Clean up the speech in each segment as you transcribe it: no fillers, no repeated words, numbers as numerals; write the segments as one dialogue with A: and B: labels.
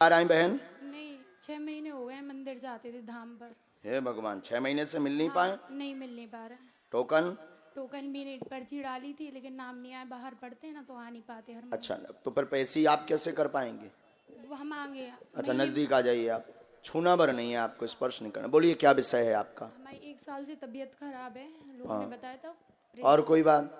A: आ रही बहन?
B: नहीं, 6 महीने हो गए मंदिर जाते थे धाम पर।
A: हे भगवान, 6 महीने से मिल नहीं
B: हाँ,
A: पाए?
B: नहीं मिल नहीं पा रहा।
A: टोकन?
B: टोकन भी नहीं, पर्ची डाली थी लेकिन नाम नहीं आया। बाहर पढ़ते हैं ना तो आ नहीं पाते हर
A: अच्छा, तो फिर पैसे आप कैसे कर पाएंगे?
B: वो हम आगे
A: अच्छा, नजदीक आ जाइए आप। छूना भर नहीं है आपको, स्पर्श नहीं करना। बोलिए क्या विषय है आपका?
B: हमारी 1 साल से तबीयत खराब है, लोगों
A: हाँ।
B: ने बताया था।
A: और कोई बात?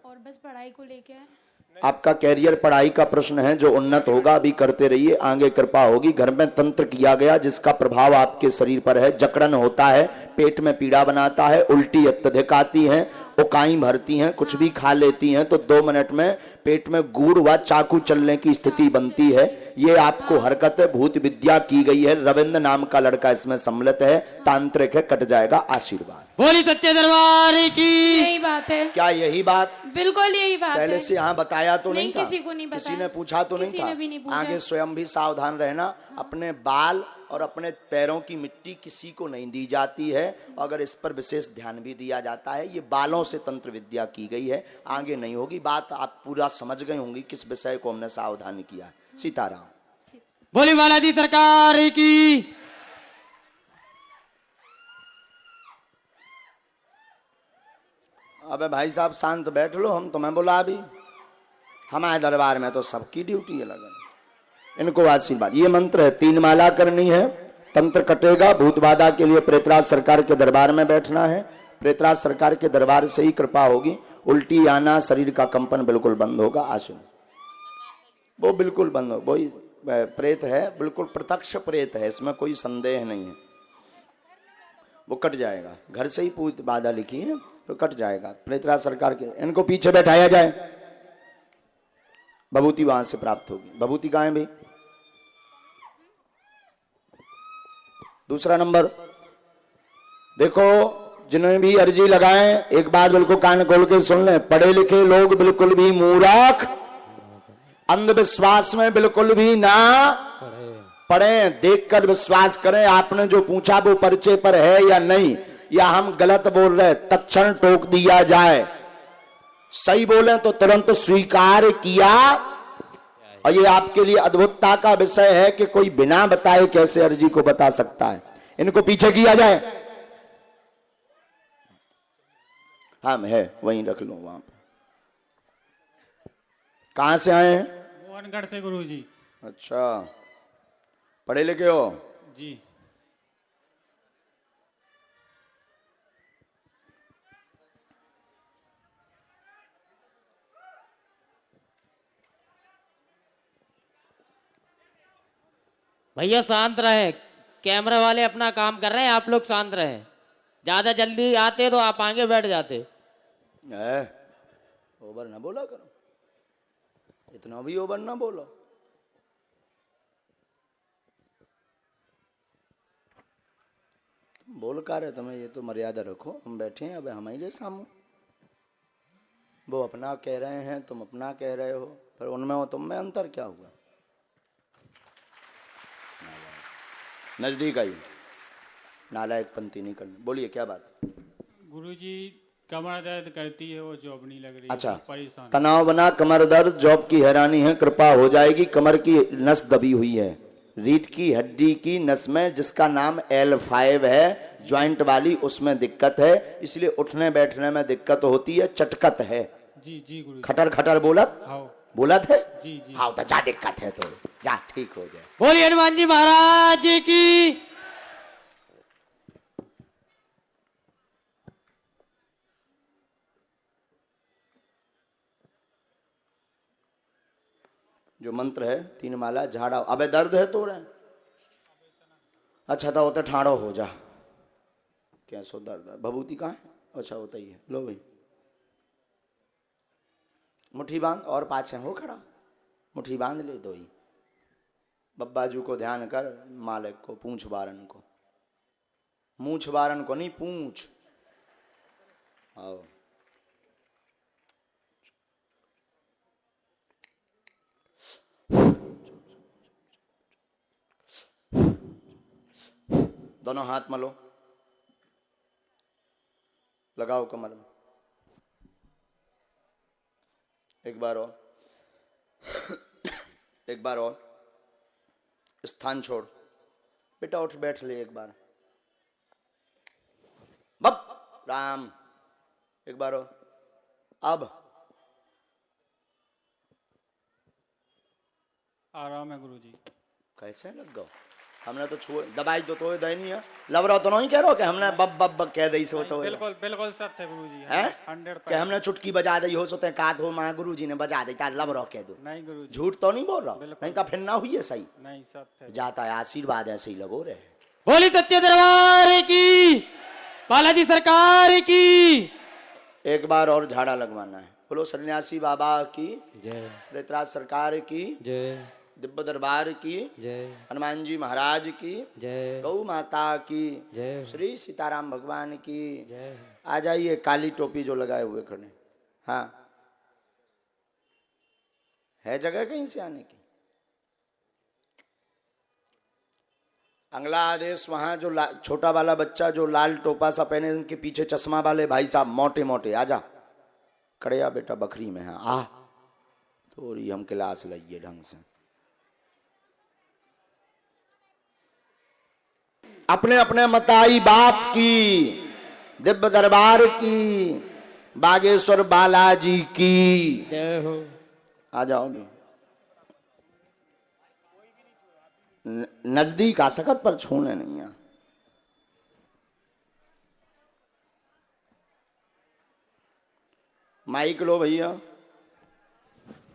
B: और बस पढ़ाई को लेके है।
A: आपका कैरियर पढ़ाई का प्रश्न है जो उन्नत होगा, अभी करते रहिए, आगे कृपा होगी। घर में तंत्र किया गया जिसका प्रभाव आपके शरीर पर है। जकड़न होता है, पेट में पीड़ा बनाता है, उल्टी अत्यधिक आती है, उकाई भरती हैं, कुछ भी खा लेती हैं तो 2 मिनट में पेट में गुड़ व चाकू चलने की स्थिति बनती है। ये आपको हरकत है, भूत विद्या की गई है। रविंद्र नाम का लड़का इसमें सम्मिलित है, तांत्रिक है, कट जाएगा। आशीर्वाद।
C: बोली सच्चे दरबार की।
B: यही बात है,
A: क्या यही बात?
B: बिल्कुल यही बात है।
A: पहले से यहाँ बताया तो नहीं था?
B: किसी को नहीं बताया,
A: किसी ने पूछा तो नहीं
B: किसी
A: था?
B: ने भी नहीं पूछा।
A: आगे स्वयं भी सावधान रहना। अपने बाल और अपने पैरों की मिट्टी किसी को नहीं दी जाती है, अगर इस पर विशेष ध्यान भी दिया जाता है। ये बालों से तंत्र विद्या की गई है, आगे नहीं होगी। बात आप पूरा समझ गए होंगी किस विषय को हमने सावधान किया। सीताराम।
C: बोली बालाजी सरकार की।
A: अबे भाई साहब शांत बैठ लो, हम तुम्हें बुला भी। हमारे दरबार में तो सबकी ड्यूटी अलग है। इनको आशीर्वाद। ये मंत्र है, 3 माला करनी है, तंत्र कटेगा। भूत बाधा के लिए प्रेतराज सरकार के दरबार में बैठना है। प्रेतराज सरकार के दरबार से ही कृपा होगी। उल्टी आना, शरीर का कंपन बिल्कुल बंद होगा। आशीर्वाद वो बिल्कुल बंद हो। वही प्रेत है, बिल्कुल प्रत्यक्ष प्रेत है, इसमें कोई संदेह नहीं है। वो कट जाएगा। घर से ही पूत बाधा लिखी है तो कट जाएगा। प्रेतराज सरकार के इनको पीछे बैठाया जाए, भभूति वहां से प्राप्त होगी। भभूति कहाँ है भाई? दूसरा नंबर देखो, जिन्होंने भी अर्जी लगाए, एक बात बिल्कुल कान खोल के सुन ले। पढ़े लिखे लोग बिल्कुल भी मूर्ख, अंधविश्वास में बिल्कुल भी ना पढ़े। देखकर विश्वास करें। आपने जो पूछा वो परिचय पर है या नहीं, या हम गलत बोल रहे, तत्क्षण टोक दिया जाए। सही बोले तो तुरंत स्वीकार किया। और ये आपके लिए अद्भुतता का विषय है कि कोई बिना बताए कैसे अर्जी को बता सकता है। इनको पीछे किया जाए। हम है वहीं रख लो, वहां पर। कहां से आए हैं?
D: मोहनगढ़ से गुरुजी।
A: अच्छा, पढ़े लिखे हो?
D: जी।
C: भैया शांत रहे, कैमरे वाले अपना काम कर रहे हैं, आप लोग शांत रहे। ज्यादा जल्दी आते तो आप आगे बैठ जाते।
A: ओवर ना बोला करो, इतना भी ओवर ना बोलो। बोल का रहे तुम्हें, ये तो मर्यादा रखो। हम बैठे हैं, अब हमारे सामने वो अपना कह रहे हैं, तुम अपना कह रहे हो, फिर उनमें और तुम में अंतर क्या हुआ? नजदीक आई, नालायक पंक्ति नहीं करनी। बोलिए क्या बात?
D: गुरुजी कमर दर्द करती है, वो जॉब नहीं लग रही।
A: अच्छा,
D: परेशान।
A: तनाव बना, कमर दर्द, जॉब की हैरानी है, कृपा हो जाएगी। कमर की नस दबी हुई है, रीढ़ की हड्डी की नस में, जिसका नाम L5 है, ज्वाइंट वाली, उसमें दिक्कत है, इसलिए उठने बैठने में दिक्कत होती है। चटकत है।
D: जी जी गुरुजी।
A: खटर खटर बोलत
D: हाँ
A: बोलत है।
D: जी जी।
A: हाँ तो जा, दिक्कत है तो जा, ठीक हो जाए।
C: बोली हनुमान जी महाराज की।
A: जो मंत्र है 3 माला, झाड़ा। अबे दर्द है तो रहे। अच्छा तो होता ठाड़ो हो जा, क्या सो दर्द है। भभूति कहाँ है? अच्छा होता ही है। लो भाई, मुट्ठी बांध और पाछे हो खड़ा, मुट्ठी बांध ले। दो ही बब्बाजू को ध्यान कर, मालिक को, पूंछ बारन को, मूछ बारन को नहीं, पूंछ। आओ, दोनों हाथ मलो, लगाओ कमर में। एक बार और, एक बार और। स्थान छोड़, बेटा उठ बैठ ले एक बार। बप राम, एक बार हो। अब
D: आराम है गुरुजी।
A: कैसे लग गो? हमने तो छुए दबाई तो दे नहीं है। लव रहा तो नहीं कह रहा कि हमने बब बब बब कह दी सो तो
D: बिल्कुल बिल्कुल सत्य है गुरुजी।
A: है
D: 100%
A: कि हमने चुटकी बजा दी हो सोते का हो मां गुरुजी ने बजा दी ता लव रहा कह दो।
D: नहीं गुरुजी,
A: झूठ तो नहीं बोल रहा,
D: बिल्कुल।
A: नहीं तो फिर ना हुई है सही।
D: नहीं सत्य है।
A: जाता है आशीर्वाद ऐसे ही लगो रहे।
C: बोली सच्चे दरबार की, बालाजी सरकार की।
A: एक बार और झाड़ा लगवाना है। बोलो सन्यासी बाबा की
C: जय,
A: प्रेतराज सरकार की
C: जय,
A: दिव्य दरबार की,
C: जय,
A: हनुमान जी महाराज की,
C: जय,
A: गौ माता की,
C: जय,
A: श्री सीताराम भगवान की।
C: जय।
A: आ जाइए, काली टोपी जो लगाए हुए खड़े। हाँ, है जगह कहीं से आने की? अगला आदेश वहां जो छोटा वाला बच्चा जो लाल टोपा सा पहने, उनके पीछे चश्मा वाले भाई साहब मोटे मोटे, आजा खड़े आ बेटा बकरी में। है आ थोड़ी हम क्लास लाइए ढंग से। अपने अपने मताई बाप की, दिव्य दरबार की, बागेश्वर बालाजी की
C: जय हो।
A: आ जाओ भी। नजदीक आ सकत पर छूने नहीं है। माइक लो भैया।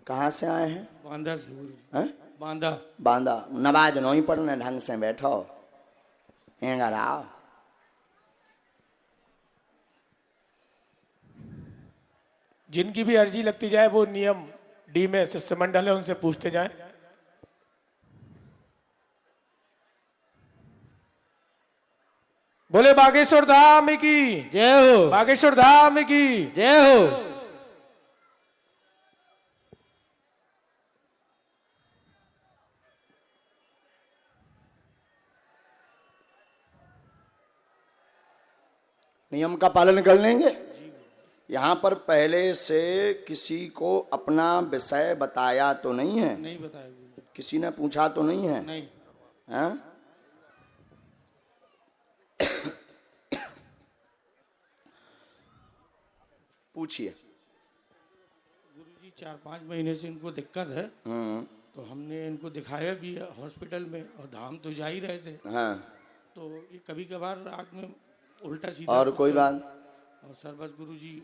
A: कहाँ से आए हैं?
E: बांदा से गुरु,
A: हैं?
E: बांदा।
A: बांदा। नवाज नहीं पढ़ने ढंग से बैठो। एंगर आओ।
E: जिनकी भी अर्जी लगती जाए वो नियम डी में शिष्टमंडल है, उनसे पूछते जाए। बोले बागेश्वर धाम की
C: जय हो,
E: बागेश्वर धाम की
C: जय हो।
A: नियम का पालन कर लेंगे। यहाँ पर पहले से किसी को अपना विषय बताया तो नहीं है?
E: नहीं बताया गुरु।
A: किसी ने पूछा तो नहीं है?
E: नहीं।
A: हैं? पूछिए।
E: गुरुजी 4-5 महीने से इनको दिक्कत है, तो हमने इनको दिखाया भी है हॉस्पिटल में, और धाम तो जा ही रहे थे।
A: हाँ।
E: तो ये कभी कभार रात में उल्टा सीधा
A: और
E: कुछ
A: कोई
E: कर-
A: बात?
E: और सर बस गुरुजी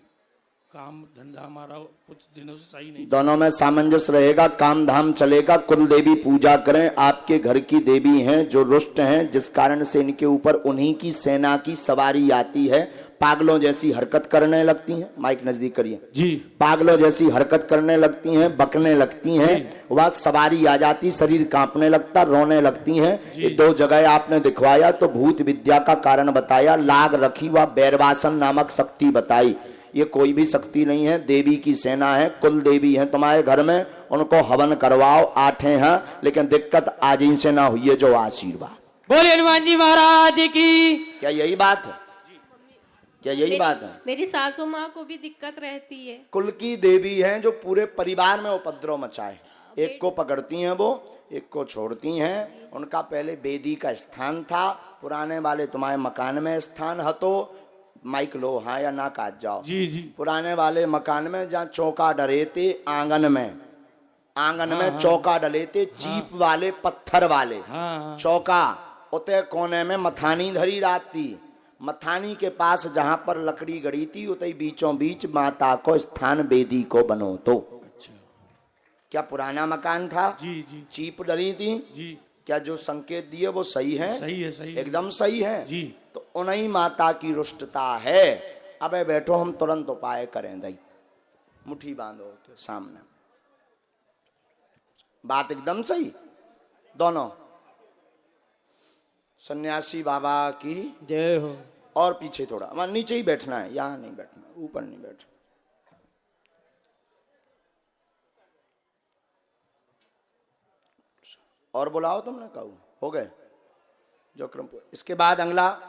E: काम धंधा हमारा कुछ दिनों से सही नहीं।
A: दोनों में सामंजस्य रहेगा, काम धाम चलेगा। कुल देवी पूजा करें, आपके घर की देवी हैं जो रुष्ट हैं, जिस कारण से इनके ऊपर उन्हीं की सेना की सवारी आती है। पागलों जैसी हरकत करने लगती हैं। माइक नजदीक करिए
E: जी।
A: पागलों जैसी हरकत करने लगती हैं, बकने लगती हैं, वह सवारी आ जाती, शरीर कांपने लगता, रोने लगती हैं। ये 2 जगह आपने दिखवाया तो भूत विद्या का कारण बताया, लाग रखी व बैरवासन नामक शक्ति बताई। ये कोई भी शक्ति नहीं है, देवी की सेना है, कुल देवी है तुम्हारे घर में। उनको हवन करवाओ, 8 हैं, लेकिन दिक्कत आज इनसे ना हुई है जो आशीर्वाद।
C: बोले हनुमान जी महाराज की।
A: क्या यही बात है? क्या यही बात है?
F: मेरी सासू माँ को भी दिक्कत रहती है।
A: कुल की देवी हैं जो पूरे परिवार में उपद्रव मचाए। एक को पकड़ती हैं वो, एक को छोड़ती हैं। उनका पहले बेदी का स्थान था, पुराने वाले तुम्हारे मकान में स्थान है। तो माइक लो, हाँ या ना काट जाओ।
E: जी जी।
A: पुराने वाले मकान में जहाँ चौका डले थे, आंगन में चौका डले थे, चीप वाले पत्थर वाले चौका, उते कोने में मथानी धरी रात थी। मथानी के पास जहां पर लकड़ी गड़ी थी, उतई बीचों बीच माता को स्थान बेदी को बनो। तो
E: अच्छा।
A: क्या पुराना मकान था?
E: जी जी
A: चीप डली थी
E: जी।
A: क्या? जो संकेत दिए वो सही है?
E: सही है, सही है।
A: एकदम सही है
E: जी।
A: तो उन्हीं माता की रुष्टता है। अबे बैठो, हम तुरंत उपाय करें। दई मुट्ठी बांधो तो सामने। बात एकदम सही। दोनों सन्यासी बाबा की
C: जय हो।
A: और पीछे थोड़ा, वहां नीचे ही बैठना है, यहां नहीं बैठना, ऊपर नहीं बैठना। और बुलाओ, तुमने कहू हो गए जो क्रम। इसके बाद अगला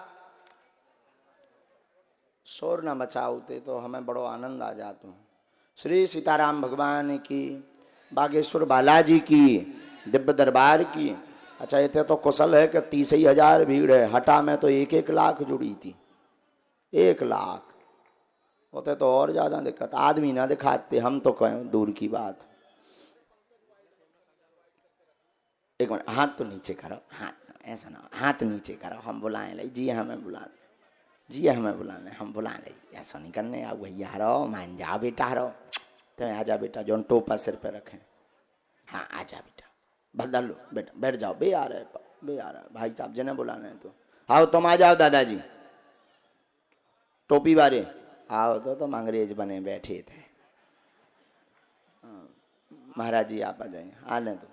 A: शोर न मचाओते तो हमें बड़ो आनंद आ जाता हूँ। श्री सीताराम भगवान की, बागेश्वर बालाजी की, दिव्य दरबार की, अच्छा ये तो कुशल है कि 30,000 भीड़ है, हटा में तो 1-1 लाख जुड़ी थी, 1 लाख होते तो और ज्यादा दिक्कत, आदमी ना दिखाते, हम तो कहें दूर की बात। एक मिनट, हाथ तो नीचे करो, हाथ ऐसा ना, हाथ नीचे करो, हम बुलाएं ले जी, हमें बुलाने जी, हमें बुलाने, हम बुला ले, ऐसा नहीं करने। आप भैया रहो, मान जाओ बेटा रहो, तो आजा बेटा, जो टोपा सिर पे रखें, हाँ आजा बेटा, बदल लो बेटा, बैठ जाओ, बे आ रहा है भाई साहब जिन्हें बुलाना है तो आओ, तुम आ जाओ दादाजी, टोपी वाले आओ, तो तुम अंग्रेज बने बैठे थे। महाराज जी आप आ जाइए, आने दो।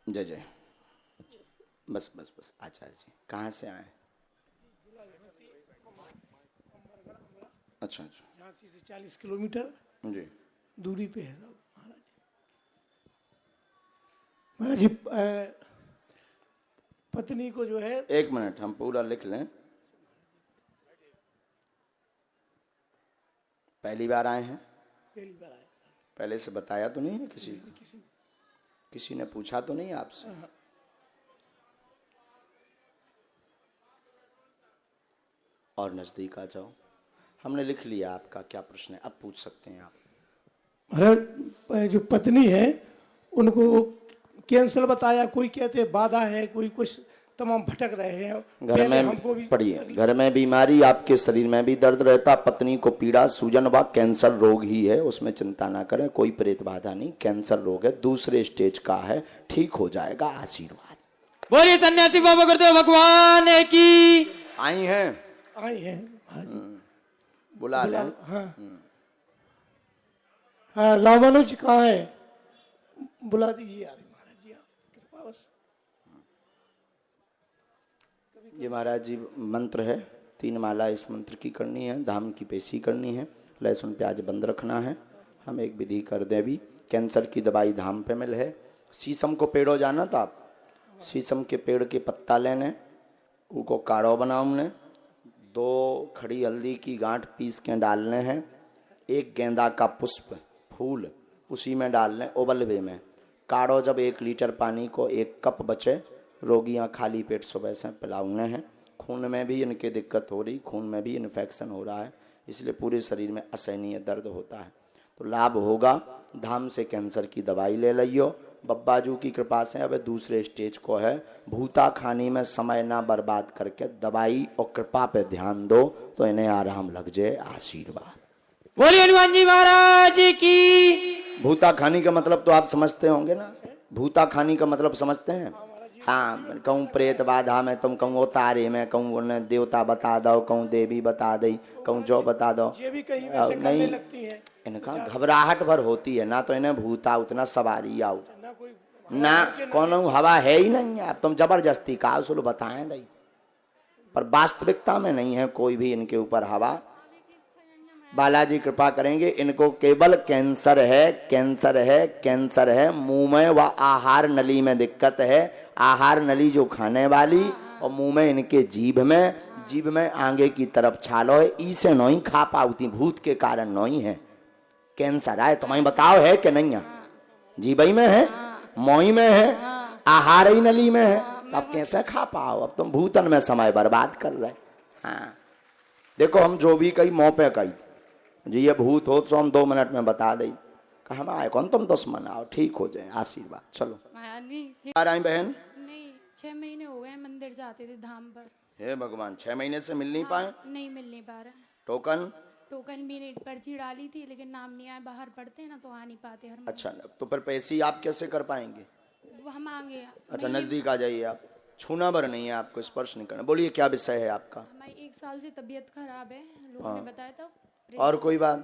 A: जय जय, बस बस बस, आचार्य जी कहाँ से आए? अच्छा अच्छा,
E: झांसी से 40 किलोमीटर
A: जी
E: दूरी पे है महाराज जी। पत्नी को जो है,
A: एक मिनट हम पूरा लिख लें। पहली बार आए हैं?
E: पहली बार आया,
A: पहले से बताया तो नहीं है किसी ने पूछा तो नहीं आपसे? और नजदीक आ जाओ, हमने लिख लिया आपका क्या प्रश्न है, अब पूछ सकते हैं आप।
E: महाराज जो पत्नी है उनको कैंसर बताया, कोई कहते बाधा है, कोई कुछ तमाम भटक रहे हैं।
A: घर में पढ़िए, घर में बीमारी, आपके शरीर में भी दर्द रहता, पत्नी को पीड़ा, सूजन व कैंसर रोग ही है, उसमें चिंता ना करें, कोई प्रेत बाधा नहीं, कैंसर रोग है, दूसरे स्टेज का है, ठीक हो जाएगा, आशीर्वाद।
C: बोलिए सन्यासी बाबा गुरुदेव भगवान की।
A: आई हैं
E: महाराज
A: बुला लें।
E: हाँ हाँ, रामानुज कहाँ है, बुला दीजिए यार महाराज जी, आप कृपा बस।
A: ये महाराज जी मंत्र है, 3 माला इस मंत्र की करनी है, धाम की पेशी करनी है, लहसुन प्याज बंद रखना है। हम एक विधि कर दें अभी। कैंसर की दवाई धाम पे मिल है। शीशम को पेड़ो जाना था आप, शीशम के पेड़ के पत्ता लेने, उनको काढ़ो बनाने, 2 खड़ी हल्दी की गांठ पीस के डालने हैं, 1 गेंदा का पुष्प फूल उसी में डालने, उबलवे में। काढ़ो जब 1 लीटर पानी को 1 कप बचे, रोगियां खाली पेट सुबह से पिलाउने हैं। खून में भी इनके दिक्कत हो रही, खून में भी इन्फेक्शन हो रहा है, इसलिए पूरे शरीर में असहनीय दर्द होता है, तो लाभ होगा। धाम से कैंसर की दवाई ले लियो, बब्बाजू की कृपा से अब दूसरे स्टेज को है। भूता खानी में समय ना बर्बाद करके दवाई और कृपा पे ध्यान दो, तो इन्हें आराम लग जाए, आशीर्वाद।
C: बोलिए हनुमान जी महाराज की।
A: भूता खानी का मतलब तो आप समझते होंगे ना, भूता खानी का मतलब समझते हैं? हाँ, कहूँ प्रेत बाधा में, तुम कहूँ तारे में, कहूँ उन्हें देवता बता दो, कहूँ देवी बता दी, कहूँ जो बता दो, नहीं इनका घबराहट भर होती है ना, तो इन्हें भूता उतना सवारी आओ ना, कौन हवा है ही नहीं है। अब तुम जबरदस्ती का उसल बताएं दई, पर वास्तविकता में नहीं है कोई भी इनके ऊपर हवा। बालाजी कृपा करेंगे, इनको केवल कैंसर है, कैंसर है, कैंसर है। मुंह में व आहार नली में दिक्कत है, आहार नली जो खाने वाली, और मुंह में इनके जीभ में आगे की तरफ छालो है, इसे नहीं खा पाती, भूत के कारण नहीं है कैंसर आए। तुम्हें बताओ है कि नहीं है? जीभई में है, मोई में है, आहार ही नली में है, अब कैसे खा पाओ? अब तुम भूतन में समय बर्बाद कर रहे। हाँ देखो, हम जो भी कही मुँह पे कही जी, ये भूत हो तो हम 2 मिनट में बता दें, हम आए कौन, तुम 10 मन आओ, ठीक हो जाए, आशीर्वाद। चलो आ रही बहन।
B: नहीं, 6 महीने हो गए मंदिर जाते थे धाम पर।
A: हे भगवान, 6 महीने से मिल नहीं पाए?
B: नहीं मिल नहीं पा रहा।
A: टोकन
B: भी नहीं, पर्ची डाली थी लेकिन नाम नहीं आया, बाहर पढ़ते हैं ना तो आ नहीं पाते हर महीने।
A: अच्छा, तो फिर पैसे आप कैसे कर पाएंगे?
B: वो हम आगे।
A: अच्छा, नजदीक आ जाइए आप, छूना भर नहीं है आपको, स्पर्श नहीं करना। बोलिए क्या विषय है आपका?
B: हमारी 1 साल से तबीयत खराब है, लोगों ने बताया था।
A: और कोई बात?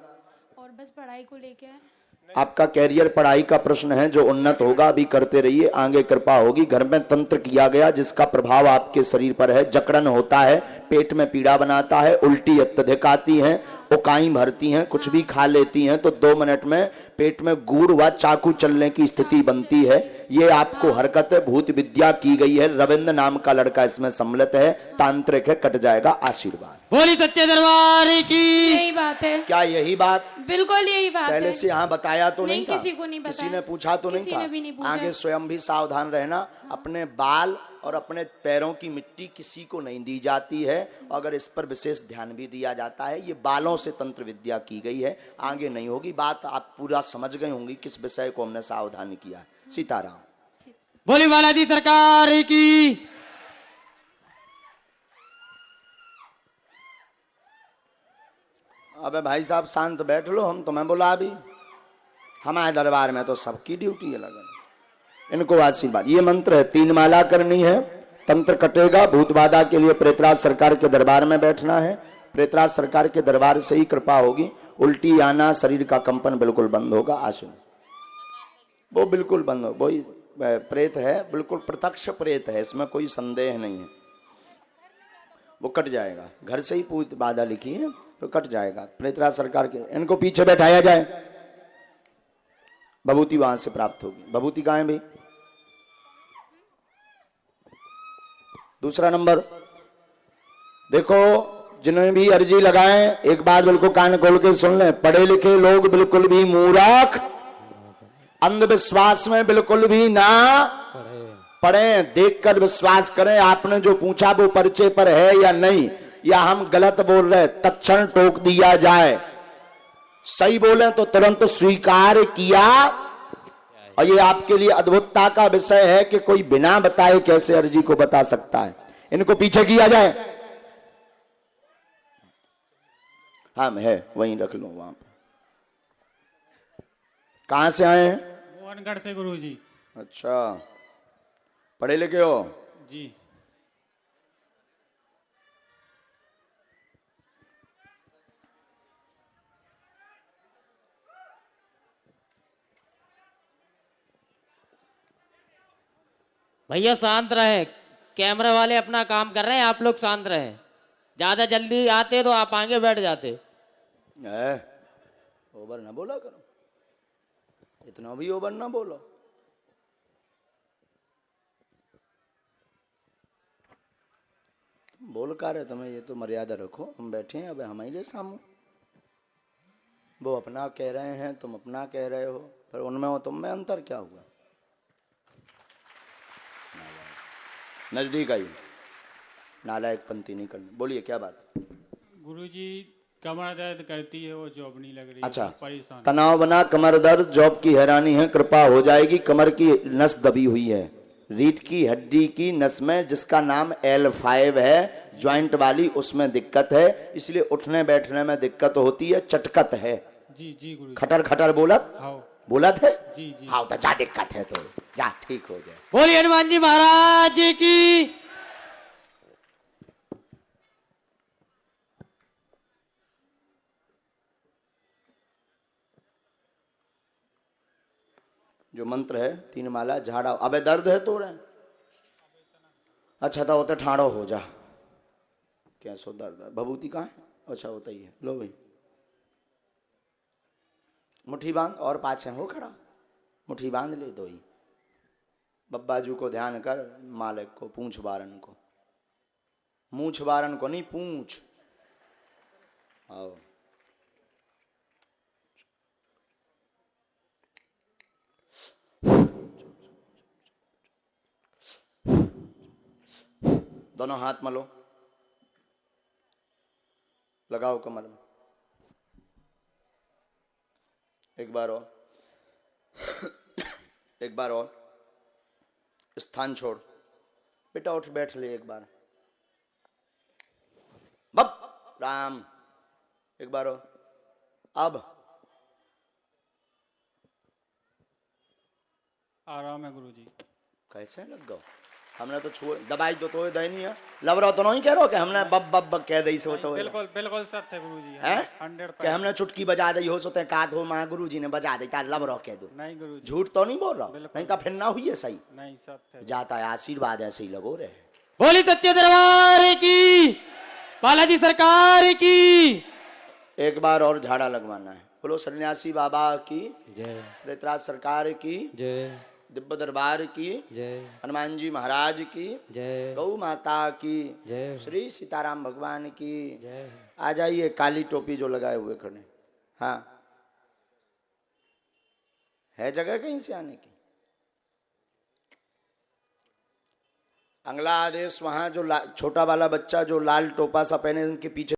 B: और बस पढ़ाई को लेके है।
A: आपका कैरियर पढ़ाई का प्रश्न है, जो उन्नत होगा, अभी करते रहिए, आगे कृपा होगी। घर में तंत्र किया गया जिसका प्रभाव आपके शरीर पर है, जकड़न होता है, पेट में पीड़ा बनाता है, उल्टी अत्यधिक आती है, उकाई भरती हैं, कुछ भी खा लेती हैं तो 2 मिनट में पेट में गुड़ व चाकू चलने की स्थिति बनती है। ये आपको हरकत है, भूत विद्या की गई है। रविंद्र नाम का लड़का इसमें सम्मिलित है, तांत्रिक है, कट जाएगा। आशीर्वाद।
C: बोली सच्चे दरबार की।
B: यही बात है,
A: क्या यही बात
B: बिल्कुल यही बात
A: पहले
B: है।
A: से यहाँ बताया तो नहीं था?
B: किसी को नहीं
A: किसी
B: बताया।
A: ने पूछा तो नहीं
B: किसी
A: था?
B: ने भी नहीं पूछा।
A: आगे स्वयं भी सावधान रहना। अपने बाल और अपने पैरों की मिट्टी किसी को नहीं दी जाती है, अगर इस पर विशेष ध्यान भी दिया जाता है। ये बालों से तंत्र विद्या की गई है, आगे नहीं होगी। बात आप पूरा समझ गए होंगी किस विषय को हमने सावधान किया है। सीताराम।
C: बोली बालाजी सरकार की।
A: अबे भाई साहब शांत बैठ लो, हम तुम्हें बुला भी। हमारे दरबार में तो सबकी ड्यूटी अलग है। इनको आशीर्वाद। ये मंत्र है, 3 माला करनी है, तंत्र कटेगा। भूत बाधा के लिए प्रेतराज सरकार के दरबार में बैठना है। प्रेतराज सरकार के दरबार से ही कृपा होगी। उल्टी आना, शरीर का कंपन बिल्कुल बंद होगा। आशीर्वाद वो बिल्कुल बंद हो। वही प्रेत है, बिल्कुल प्रत्यक्ष प्रेत है, इसमें कोई संदेह नहीं है। वो कट जाएगा। घर से ही भूत बाधा लिखी है तो कट जाएगा। प्रेतराज सरकार के इनको पीछे बैठाया जाए, भभूति वहां से प्राप्त होगी। भभूति कहाँ है भाई? दूसरा नंबर देखो, जिन्होंने भी अर्जी लगाए, एक बात बिल्कुल कान खोल के सुन लें। पढ़े लिखे लोग बिल्कुल भी मूर्ख, अंधविश्वास में बिल्कुल भी ना पढ़े। देखकर विश्वास करें। आपने जो पूछा वो पर्चे पर है या नहीं, या हम गलत बोल रहे, तत्क्षण टोक दिया जाए। सही बोले तो तुरंत स्वीकार किया। और ये आपके लिए अद्भुतता का विषय है कि कोई बिना बताए कैसे अर्जी को बता सकता है। इनको पीछे किया जाए। हाँ है, वहीं रख लो वहां पर। कहां से आए हैं?
D: मोहनगढ़ से गुरुजी।
A: अच्छा, पढ़े लिखे हो?
D: जी।
C: भैया शांत रहे, कैमरे वाले अपना काम कर रहे हैं, आप लोग शांत रहे। ज्यादा जल्दी आते तो आप आगे बैठ जाते।
A: ओवर ना बोला करो, इतना भी ओवर ना बोलो। बोल का रहे तुम्हें, ये तो मर्यादा रखो। हम बैठे हैं अब हमारे सामने, वो अपना कह रहे हैं, तुम अपना कह रहे हो, पर उनमें और तुम में अंतर क्या हुआ? नजदीक आई, नालायक पंक्ति नहीं करनी। बोलिए क्या बात?
D: गुरुजी कमर दर्द करती है, वो जॉब नहीं लग रही।
A: अच्छा,
D: परेशान।
A: तनाव बना, कमर दर्द, जॉब की हैरानी है, कृपा हो जाएगी। कमर की नस दबी हुई है, रीढ़ की हड्डी की नस में, जिसका नाम L5 है, ज्वाइंट वाली, उसमें दिक्कत है, इसलिए उठने बैठने में दिक्कत होती है, चटकत है।
D: जी जी गुरुजी।
A: खटर खटर बोलत
D: हाँ
A: बोलत है।
D: जी जी।
A: हाँ तो जा, दिक्कत है तो जा, ठीक हो जाए।
C: बोलिए हनुमान जी महाराज की।
A: जो मंत्र है 3 माला, झाड़ा। अबे दर्द है तो रहे। अच्छा था होता ठाड़ो हो जा, क्या सो दर्द है। भभूति कहाँ है? अच्छा होता ही है। लो भाई, मुट्ठी बांध और पाछे हो खड़ा, मुट्ठी बांध ले। दो ही बब्बाजू को ध्यान कर, मालिक को, पूंछ बारन को, मूछ बारन को नहीं, पूंछ। आओ दोनों हाथ मलो, लगाओ कमर में। एक बार और, एक बार और। स्थान छोड़ बेटा, उठ बैठ ले एक बार। बप राम, एक बार और। अब
D: आराम है गुरुजी।
A: कैसे लग गो? हमने तो छुए दबाई तो दे नहीं है। लवरा तो नहीं कह रहा कि हमने बब बब बब कह दी सो तो
D: बिल्कुल बिल्कुल सत्य है गुरुजी।
A: हैं?
D: 100%
A: कि हमने चुटकी बजा दी हो सोते का हो, मां गुरुजी ने बजा दी, लवरा कह दो।
D: नहीं गुरुजी।
A: झूठ तो नहीं बोल रहा,
D: बिल्कुल।
A: नहीं तो फिर ना हुई है सही।
D: नहीं सत्य है।
A: जाता है आशीर्वाद, ऐसे ही लगो रहे।
C: बोली सच्चे दरबार की, बालाजी सरकार की।
A: एक बार और झाड़ा लगवाना है। बोलो सन्यासी बाबा की
C: जय
A: प्रेतराज सरकार की
C: जय
A: दिव्य दरबार की
C: जय
A: हनुमान जी महाराज की
C: जय
A: गौ माता की
C: जय
A: श्री सीताराम भगवान की।
C: जय
A: आ जाइए काली टोपी जो लगाए हुए खड़े। हाँ है जगह कहीं से आने की। अगला आदेश वहां जो छोटा वाला बच्चा जो लाल टोपा सा पहने उनके पीछे